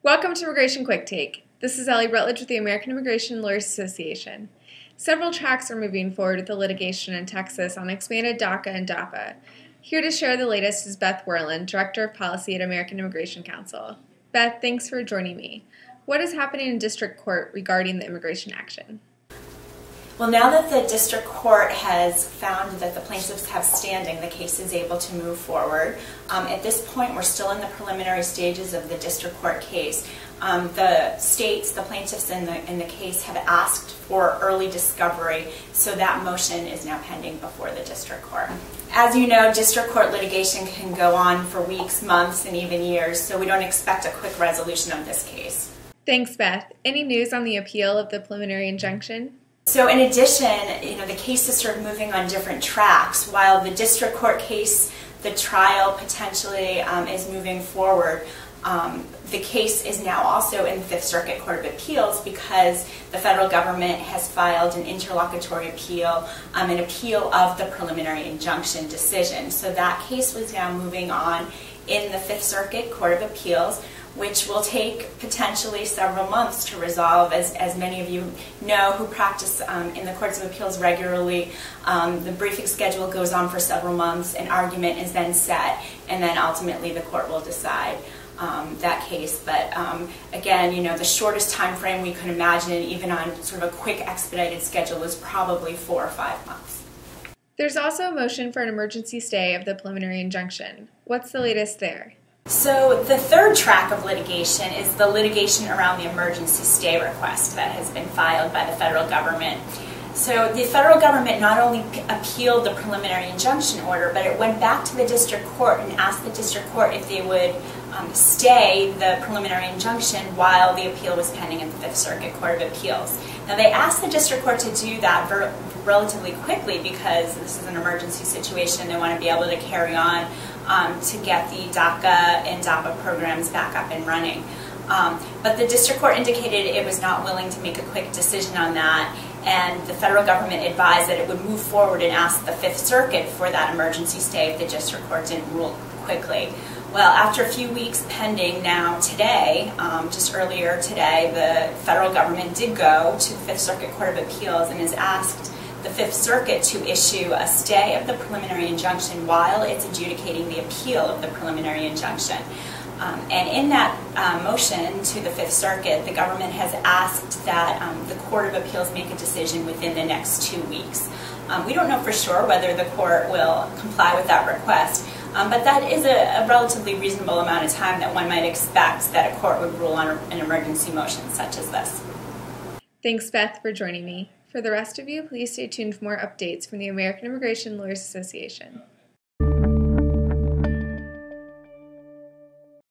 Welcome to Immigration Quicktake. This is Ellie Rutledge with the American Immigration Lawyers Association. Several tracks are moving forward with the litigation in Texas on expanded DACA and DAPA. Here to share the latest is Beth Werlin, Director of Policy at American Immigration Council. Beth, thanks for joining me. What is happening in district court regarding the immigration action? Well, now that the district court has found that the plaintiffs have standing, the case is able to move forward. At this point, we're still in the preliminary stages of the district court case. The states, the plaintiffs in the case, have asked for early discovery, so that motion is now pending before the district court. As you know, district court litigation can go on for weeks, months, and even years, so we don't expect a quick resolution of this case. Thanks, Beth. Any news on the appeal of the preliminary injunction? So in addition, the case is sort of moving on different tracks. While the district court case, the trial potentially is moving forward, the case is now also in the Fifth Circuit Court of Appeals because the federal government has filed an interlocutory appeal, an appeal of the preliminary injunction decision. So that case was now moving on in the Fifth Circuit Court of Appeals, which will take potentially several months to resolve. As many of you know who practice in the Courts of Appeals regularly, the briefing schedule goes on for several months, an argument is then set, and then ultimately the court will decide that case. But again, the shortest time frame we could imagine, even on sort of a quick expedited schedule, is probably 4 or 5 months. There's also a motion for an emergency stay of the preliminary injunction. What's the latest there? So the third track of litigation is the litigation around the emergency stay request that has been filed by the federal government. So the federal government not only appealed the preliminary injunction order, but it went back to the district court and asked the district court if they would stay the preliminary injunction while the appeal was pending at the Fifth Circuit Court of Appeals. Now they asked the district court to do that relatively quickly because this is an emergency situation. They want to be able to carry on to get the DACA and DAPA programs back up and running. But the district court indicated it was not willing to make a quick decision on that, and the federal government advised that it would move forward and ask the Fifth Circuit for that emergency stay if the district court didn't rule quickly. Well, after a few weeks pending, now today, just earlier today, the federal government did go to the Fifth Circuit Court of Appeals and has asked the Fifth Circuit to issue a stay of the preliminary injunction while it's adjudicating the appeal of the preliminary injunction. And in that motion to the Fifth Circuit, the government has asked that the Court of Appeals make a decision within the next 2 weeks. We don't know for sure whether the court will comply with that request, but that is a relatively reasonable amount of time that one might expect that a court would rule on an emergency motion such as this. Thanks, Beth, for joining me. For the rest of you, please stay tuned for more updates from the American Immigration Lawyers Association.